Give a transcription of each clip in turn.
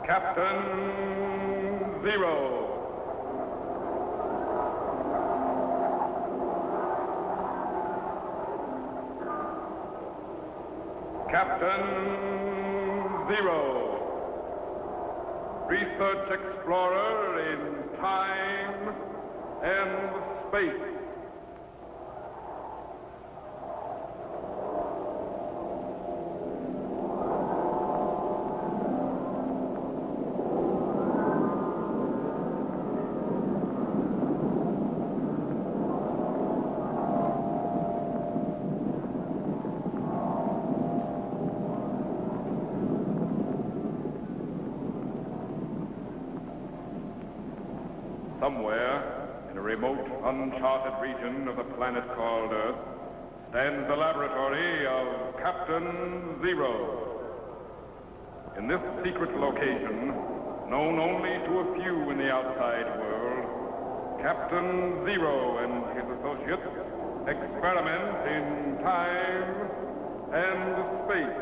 Captain Zero. Captain Zero. Research explorer in time and space. Somewhere, in a remote, uncharted region of the planet called Earth, stands the laboratory of Captain Zero. In this secret location, known only to a few in the outside world, Captain Zero and his associates experiment in time and space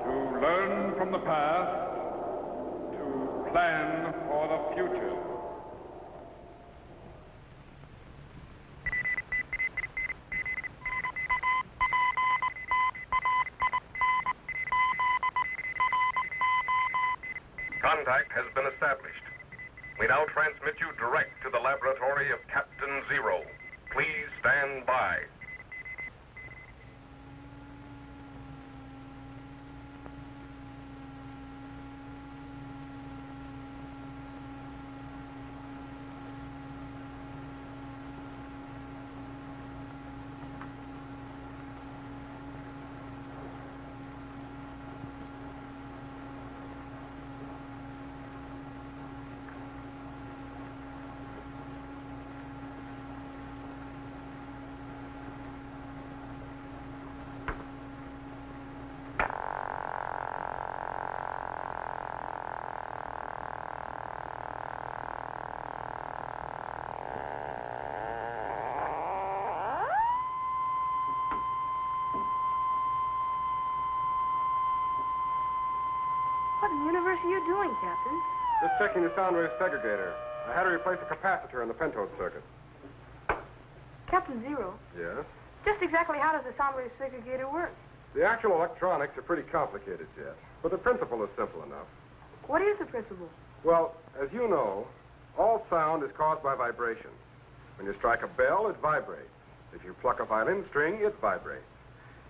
to learn from the past, to plan for the future. Contact has been established. We now transmit you direct to the laboratory of Captain Zero. Please stand by. What in the universe are you doing, Captain? Just checking the sound wave segregator. I had to replace a capacitor in the pentode circuit. Captain Zero? Yes? Just exactly how does the sound wave segregator work? The actual electronics are pretty complicated yet, but the principle is simple enough. What is the principle? Well, as you know, all sound is caused by vibration. When you strike a bell, it vibrates. If you pluck a violin string, it vibrates.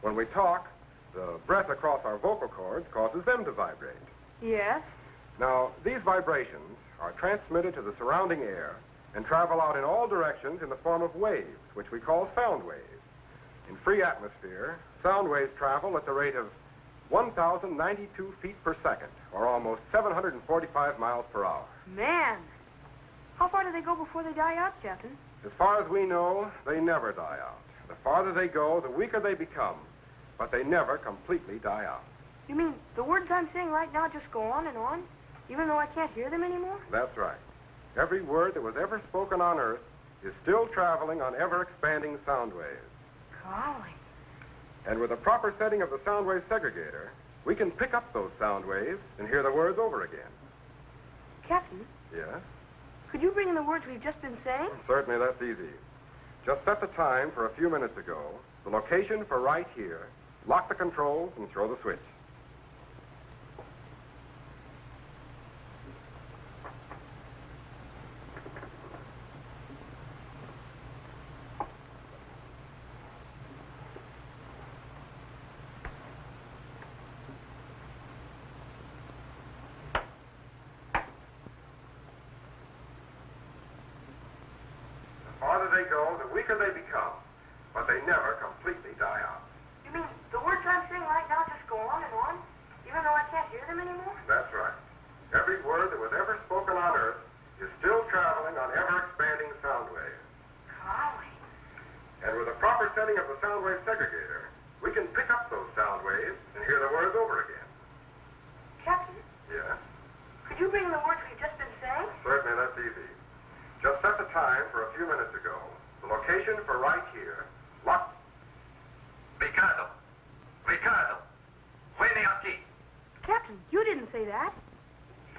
When we talk, the breath across our vocal cords causes them to vibrate. Yes? Now, these vibrations are transmitted to the surrounding air and travel out in all directions in the form of waves, which we call sound waves. In free atmosphere, sound waves travel at the rate of 1,092 feet per second, or almost 745 miles per hour. Man! How far do they go before they die out, Captain? As far as we know, they never die out. The farther they go, the weaker they become, but they never completely die out. You mean the words I'm saying right now just go on, even though I can't hear them anymore? That's right. Every word that was ever spoken on Earth is still traveling on ever-expanding sound waves. Golly. And with a proper setting of the sound wave segregator, we can pick up those sound waves and hear the words over again. Captain? Yes? Could you bring in the words we've just been saying? Certainly, that's easy. Just set the time for a few minutes ago, the location for right here, lock the controls, and throw the switch. The farther they go, the weaker they become, but they never completely die out. You mean the words I'm saying right now just go on, even though I can't hear them anymore? That's right. Every word that was ever spoken on Earth is still traveling on ever-expanding sound waves. Golly. And with a proper setting of the sound wave segregator, we can pick up those sound waves and hear the words over again. Captain? Yes? Could you bring in the words we've just been saying? Certainly, that's easy. Just set the time for a few minutes ago, the location for right here, lock... Ricardo, vieni aquí. Captain, you didn't say that.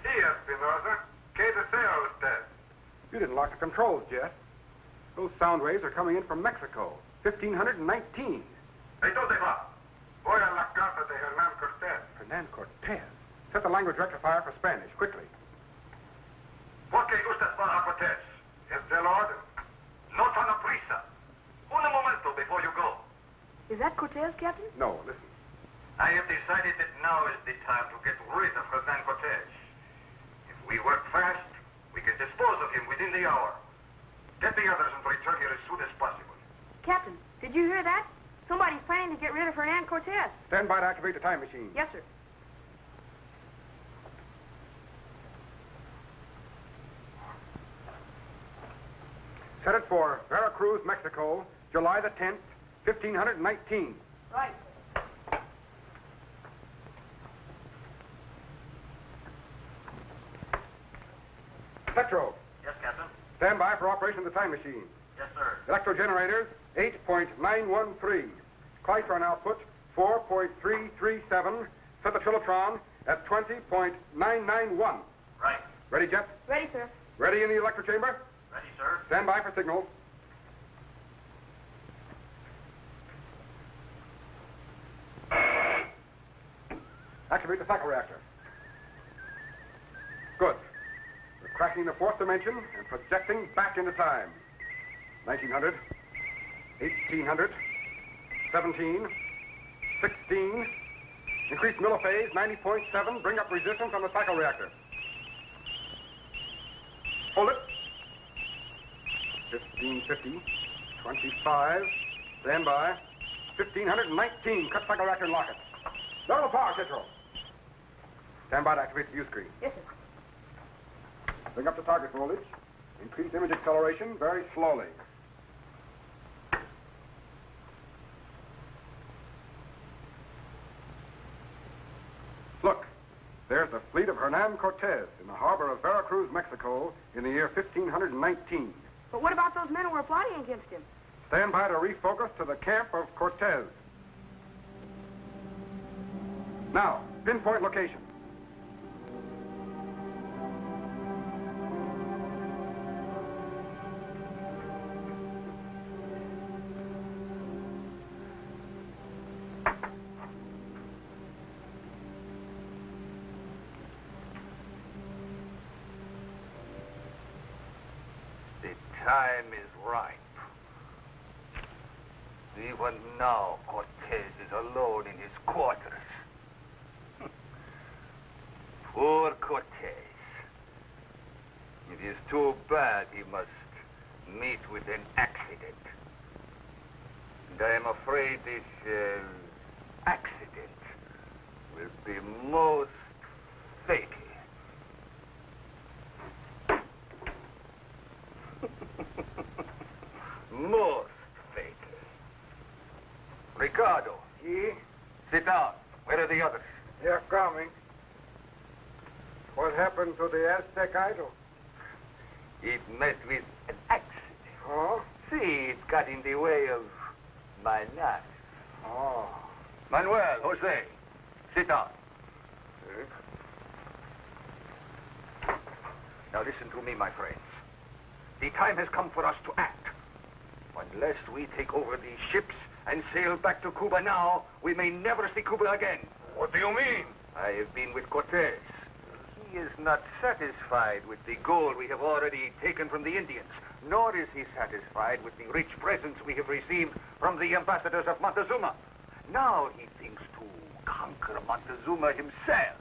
Sí, Espinosa. ¿Qué desea usted? You didn't lock the controls, Jet. Those sound waves are coming in from Mexico. 1519. ¿Y dónde va? Voy a la casa de Hernán Cortez. Hernando Cortez. Set the language rectifier for Spanish, quickly. ¿Por qué usted va a Cortez? Es del orden. No tan a prisa. Un momento before you go. Is that Cortez, Captain? No, listen. I have decided that now is the time to get rid of Hernán Cortez. If we work fast, we can dispose of him within the hour. Get the others and return here as soon as possible. Captain, did you hear that? Somebody's planning to get rid of Hernán Cortez. Stand by to activate the time machine. Yes, sir. Set it for Veracruz, Mexico, July the 10th, 1519. Right. Tetro, Yes, Captain. stand by for operation of the time machine. Yes, sir. Electro generators, 8.913. Clytron output, 4.337. Set the Trilotron at 20.991. Right. Ready, Jet? Ready, sir. Ready in the electro chamber? Ready, sir. Stand by for signal. Activate the cycle reactor. Good. We're crashing the fourth dimension and projecting back into time. 1900, 1800, 17, 16. Increase milliphase, 90.7. Bring up resistance on the cycle reactor. Hold it. 1550, 25. Stand by. 1519. Cut cycle reactor and lock it. Double the power, Tetro. Stand by to activate the view screen. Yes, sir. Bring up the target voltage. Increase image acceleration very slowly. Look, there's the fleet of Hernán Cortez in the harbor of Veracruz, Mexico, in the year 1519. But what about those men who were plotting against him? Stand by to refocus to the camp of Cortez. Now, pinpoint location. The time is ripe. Even now, Cortez is alone in his quarters. Poor Cortez. It is too bad he must meet with an accident. And I am afraid this accident will be most fatal. Most fatal. Ricardo. Ye? Sit down. Where are the others? They're coming. What happened to the Aztec idol? It met with an accident. Oh? See, it got in the way of my knife. Oh. Manuel, Jose, sit down. Now listen to me, my friends. The time has come for us to act. Unless we take over these ships and sail back to Cuba now, we may never see Cuba again. What do you mean? I have been with Cortez. He is not satisfied with the gold we have already taken from the Indians, nor is he satisfied with the rich presents we have received from the ambassadors of Montezuma. Now he thinks to conquer Montezuma himself.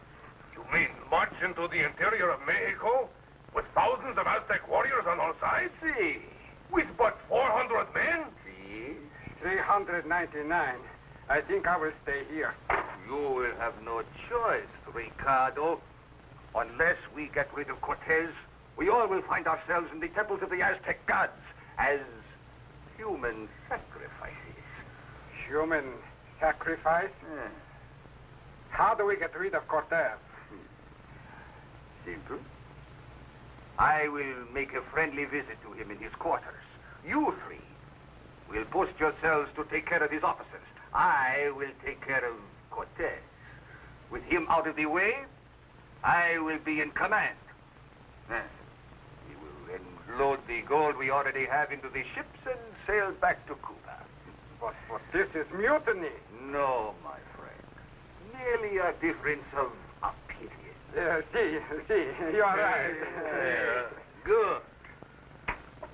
You mean march into the interior of Mexico with thousands of Aztec warriors on all sides? See, With but 400 men? see, 399. I think I will stay here. you will have no choice, Ricardo. Unless we get rid of Cortez, we all will find ourselves in the temples of the Aztec gods as human sacrifices. Human sacrifice? How do we get rid of Cortez? Simple. I will make a friendly visit to him in his quarters. You three will post yourselves to take care of his officers. I will take care of Cortez. With him out of the way, I will be in command. We will then load the gold we already have into the ships and sail back to Cuba. But this is mutiny. No, my friend. Merely a difference of opinion. See, you are right. Good.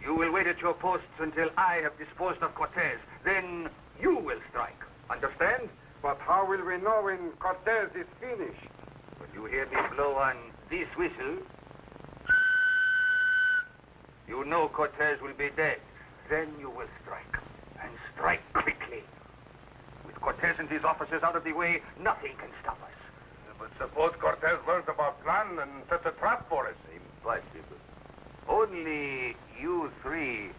You will wait at your posts until I have disposed of Cortez. Then you will strike. Understand? But how will we know when Cortez is finished? When you hear me blow on this whistle, you know Cortez will be dead. Then you will strike. And strike quickly. With Cortez and his officers out of the way, nothing can stop us. But suppose Cortez learns of our plan and sets a trap for us. Impossible. Only you three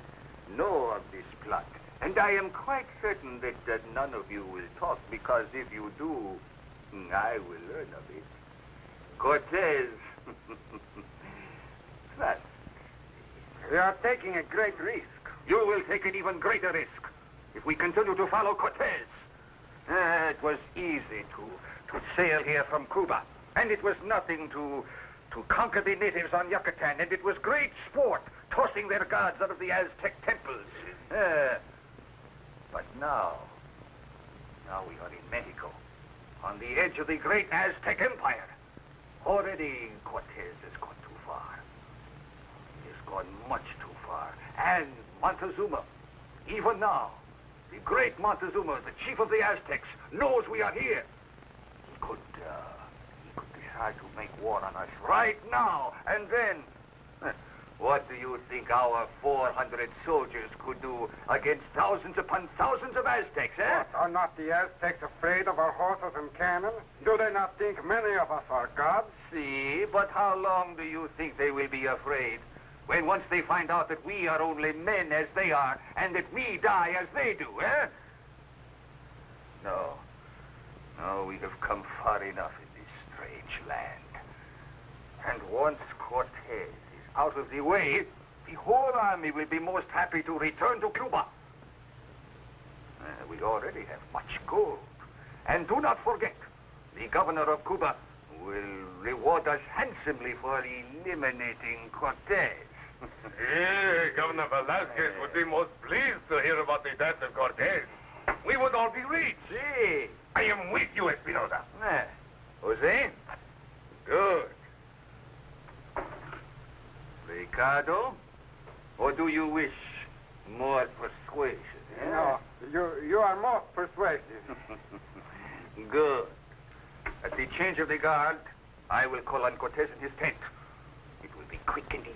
know of this plot. And I am quite certain that none of you will talk, because if you do, I will learn of it. Cortez. Trust. We are taking a great risk. You will take an even greater risk if we continue to follow Cortez. It was easy to sail here from Cuba, and it was nothing to conquer the natives on Yucatan, and it was great sport tossing their gods out of the Aztec temples. But now we are in Mexico, on the edge of the great Aztec Empire. Already Cortez has gone too far. He has gone much too far. And Montezuma, even now, the great Montezuma, the chief of the Aztecs, knows we are here. He could decide to make war on us right now, and then, what do you think our 400 soldiers could do against thousands upon thousands of Aztecs, eh? What, are not the Aztecs afraid of our horses and cannon? Do they not think many of us are gods? See, but how long do you think they will be afraid? When once they find out that we are only men as they are, and that we die as they do, eh? No, we have come far enough in this strange land. And once Cortez is out of the way, the whole army will be most happy to return to Cuba. We already have much gold. And do not forget, the governor of Cuba will reward us handsomely for eliminating Cortez. Governor Velasquez would be most pleased to hear about the death of Cortez. We would all be rich. See? I am with you, Espinosa. Jose? Good. Ricardo? Or do you wish more persuasion? Eh? No, you are most persuasive. Good. At the change of the guard, I will call on Cortez in his tent. It will be quick and easy.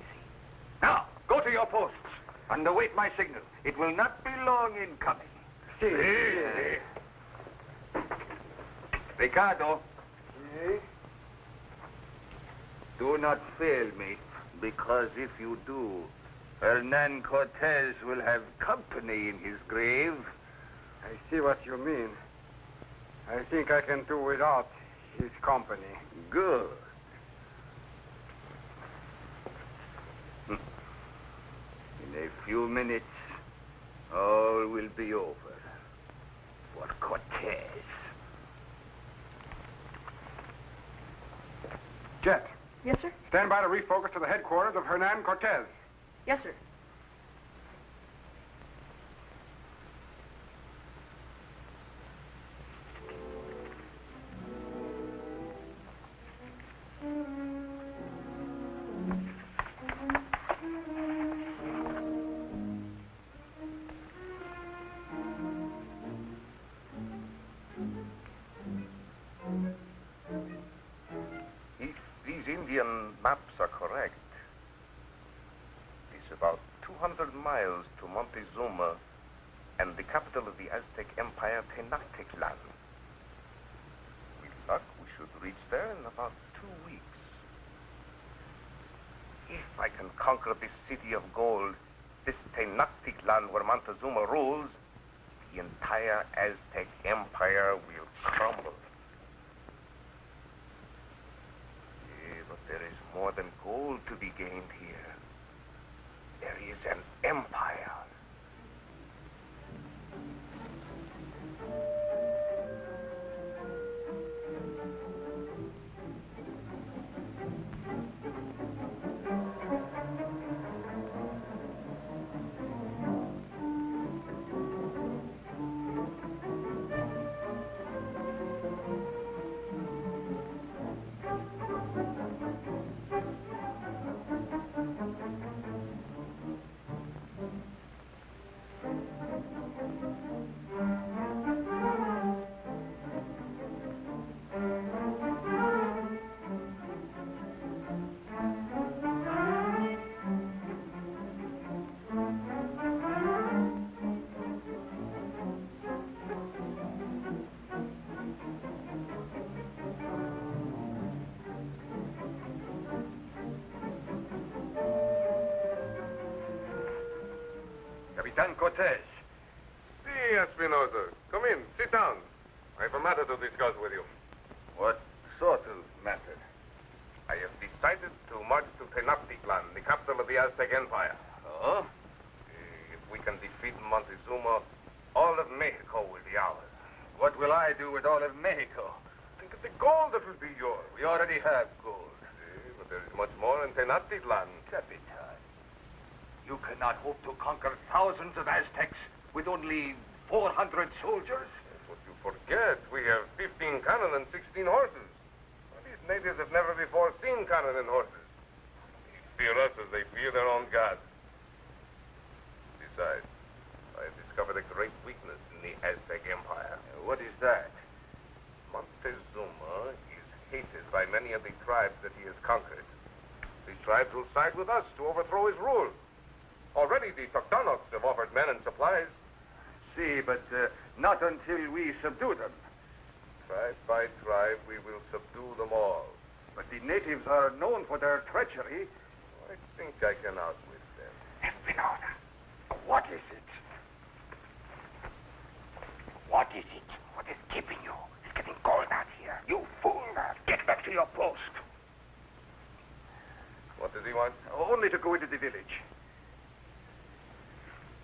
Now, go to your posts and await my signal. It will not be long in coming. See. Ricardo. Do not fail me, because if you do, Hernan Cortez will have company in his grave. I see what you mean. I think I can do without his company. Good. In a few minutes, all will be over for Cortez. Jet, Yes, sir? stand by to refocus to the headquarters of Hernan Cortez. Yes, sir. If these Indian maps are correct, it's about 200 miles to Montezuma and the capital of the Aztec Empire, Tenochtitlan. With luck, we should reach there in about 2 weeks. If I can conquer this city of gold, this Tenochtitlan where Montezuma rules, the entire Aztec Empire will crumble. Yeah, but there is more than gold to be gained here. There is an empire. Capitan Cortez. Si, Espinosa. Come in. Sit down. I have a matter to discuss with you. What sort of matter? I have decided to march to Tenochtitlan, the capital of the Aztec Empire. Oh? If we can defeat Montezuma, all of Mexico will be ours. What will I do with all of Mexico? Think of the gold that will be yours. We already have gold. But there is much more in Tenochtitlan. Capitan, you cannot hope to conquer thousands of Aztecs with only 400 soldiers. That's what you forget. We have 15 cannon and 16 horses. Well, these natives have never before seen cannon and horses. They fear us as they fear their own gods. Besides, I have discovered a great weakness in the Aztec Empire. What is that? Montezuma is hated by many of the tribes that he has conquered. These tribes will side with us to overthrow his rule. Already the Trigonis have offered men and supplies. See, but not until we subdue them. Tribe by tribe, we will subdue them all. But the natives are known for their treachery. I think I can outwit them. Espinosa, what is it? What is it? What is keeping you? It's getting cold out here. You fool! Get back to your post. What does he want? Only to go into the village.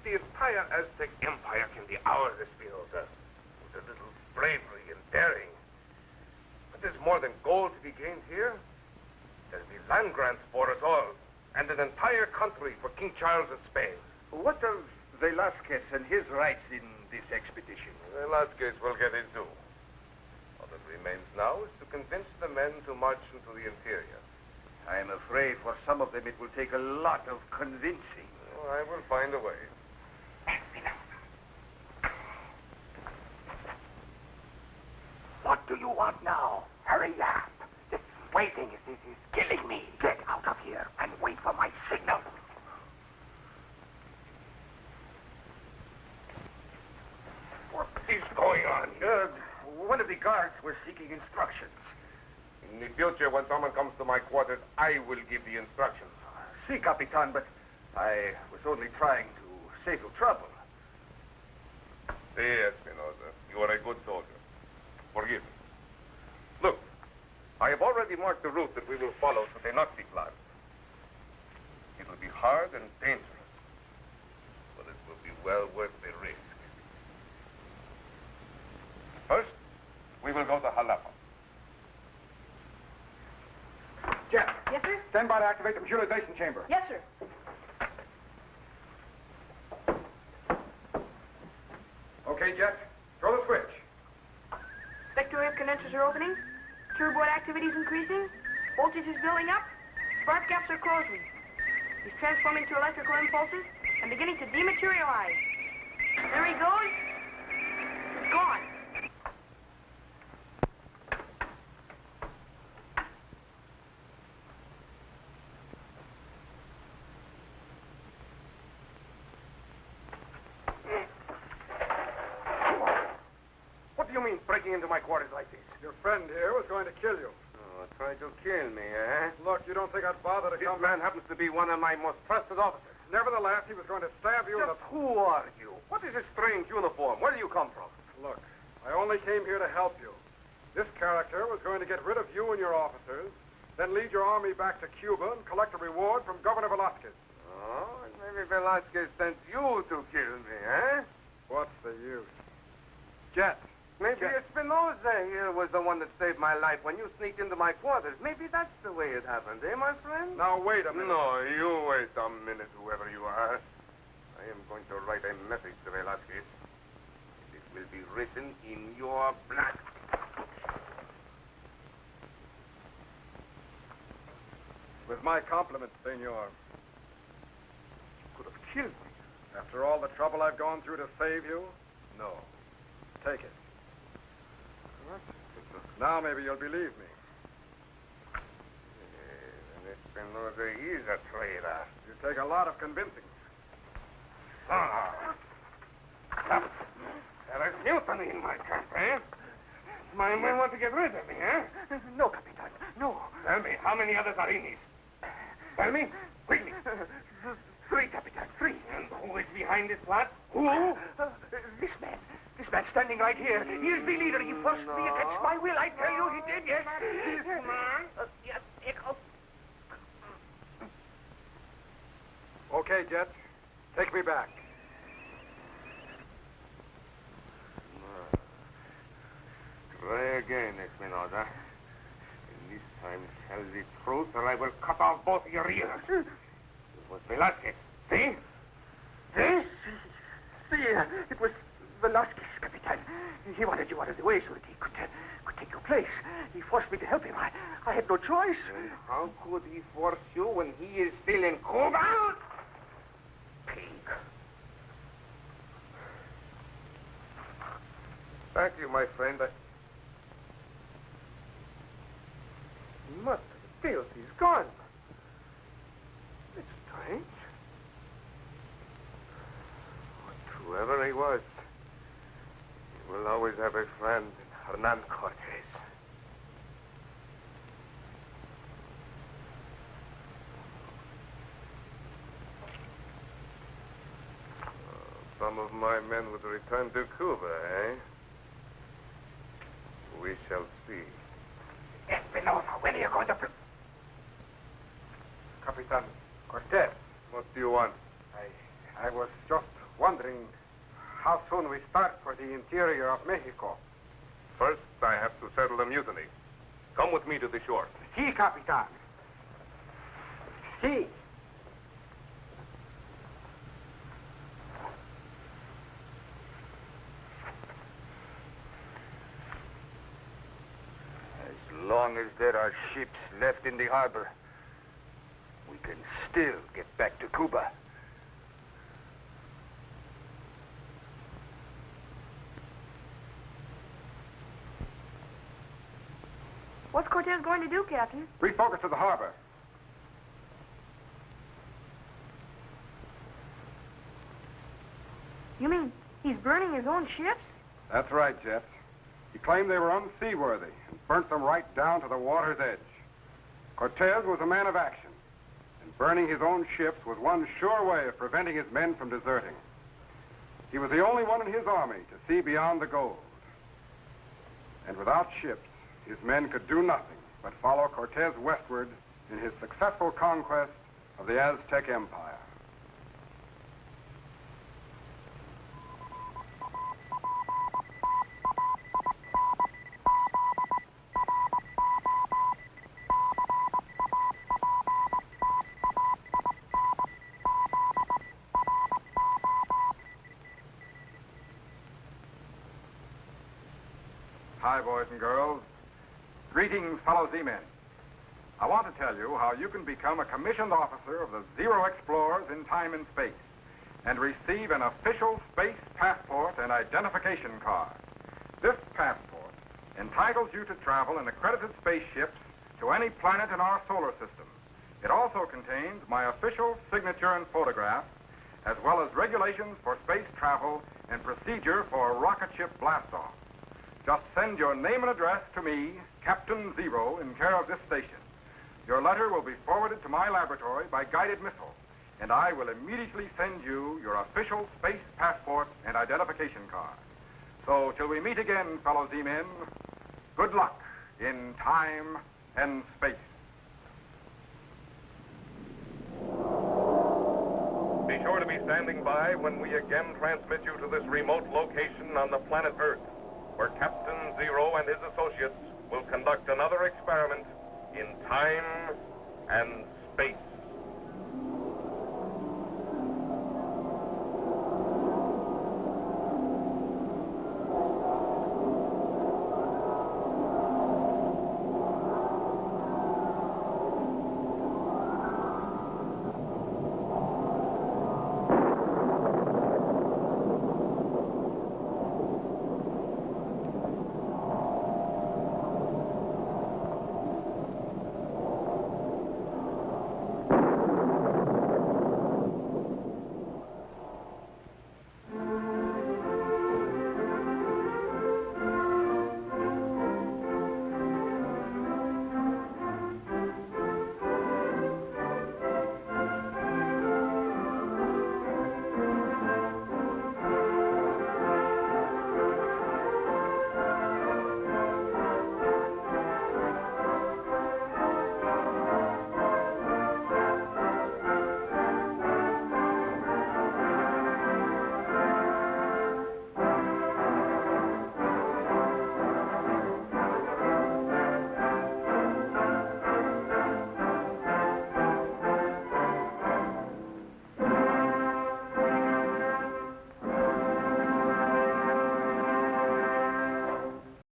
The entire Aztec Empire can be ours, Espinosa, with a little bravery and daring. But there's more than gold to be gained here. There'll be land grants for us all, and an entire country for King Charles of Spain. What of Velasquez and his rights in this expedition? Velasquez will get in too. All that remains now is to convince the men to march into the interior. I am afraid for some of them it will take a lot of convincing. Oh, I will find a way. What do you want now? Hurry up. This waiting is killing me. Get out of here and wait for my signal. What is going on here? One of the guards was seeking instructions. In the future, when someone comes to my quarters, I will give the instructions. Si, Capitan, but I was only trying to save you trouble. Yes, Espinosa. You are a good soldier. Forgive me. Look, I have already marked the route that we will follow to Tenochtitlan. It will be hard and dangerous, but it will be well worth the risk. First, we will go to Jalapa. Jeff. Yes, sir? Stand by to activate the visualization chamber. Yes, sir. Okay, Jet. Throw the switch. Vector wave condensers are opening. Turbo activity is increasing. Voltage is building up. Spark gaps are closing. He's transforming to electrical impulses and beginning to dematerialize. There he goes. He's gone. What do you mean, breaking into my quarters like this? Your friend here was going to kill you. Oh, tried to kill me, eh? Look, you don't think I'd bother to This come... man happens to be one of my most trusted officers. Nevertheless, he was going to stab you in the... Just who are you? What is this strange uniform? Where do you come from? Look, I only came here to help you. This character was going to get rid of you and your officers, then lead your army back to Cuba and collect a reward from Governor Velasquez. Oh, and maybe Velasquez sent you to kill me, eh? What's the use? Jet. Maybe Espinosa here was the one that saved my life when you sneaked into my quarters. Maybe that's the way it happened, eh, my friend? Now, wait a minute. No, you wait a minute, whoever you are. I am going to write a message to Velasquez. It will be written in your blood. With my compliments, senor. Could have killed me. After all the trouble I've gone through to save you, no. Take it. What? Now maybe you'll believe me. Espinosa is a traitor. You take a lot of convincing. There is mutiny in my camp, eh? My men want to get rid of me, eh? No, Capitan, no. Tell me, how many others are in this? Tell me, quickly. 3, Capitan, 3. And who is behind this plot? Who? This man. This man standing right here. He is the leader. He forced me against my will. I tell you, he did, yes. This man? Yes, Echo. Okay, Jet. Take me back. Try again, Espinosa. And this time tell the truth or I will cut off both your ears. It was Velasquez. See? See? See, it was Velasquez, Capitan. He wanted you out of the way so that he could take your place. He forced me to help him. I had no choice. And how could he force you when he is still in Cuba? Pig. Thank you, my friend. Must have failed. He's gone. It's strange. But whoever he was, he will always have a friend in Hernando Cortez. Some of my men would return to Cuba, eh? We shall see. Espinosa, when are you going to... Capitan Cortez, What do you want? I was just wondering how soon we start for the interior of Mexico. First, I have to settle the mutiny. Come with me to the shore. Si, Capitan. Si. As long as there are ships left in the harbor, we can still get back to Cuba. What's Cortez going to do, Captain? Refocus to the harbor. You mean he's burning his own ships? That's right, Jet. He claimed they were unseaworthy and burnt them right down to the water's edge. Cortez was a man of action, and burning his own ships was one sure way of preventing his men from deserting. He was the only one in his army to see beyond the gold. And without ships, his men could do nothing but follow Cortez westward in his successful conquest of the Aztec Empire. Hi, boys and girls. Greetings, fellow Z-men. I want to tell you how you can become a commissioned officer of the Zero Explorers in time and space and receive an official space passport and identification card. This passport entitles you to travel in accredited spaceships to any planet in our solar system. It also contains my official signature and photograph, as well as regulations for space travel and procedure for rocket ship blastoff. Just send your name and address to me, Captain Zero, in care of this station. Your letter will be forwarded to my laboratory by guided missile, and I will immediately send you your official space passport and identification card. So, till we meet again, fellow Z-men, good luck in time and space. Be sure to be standing by when we again transmit you to this remote location on the planet Earth, where Captain Zero and his associates will conduct another experiment in time and space.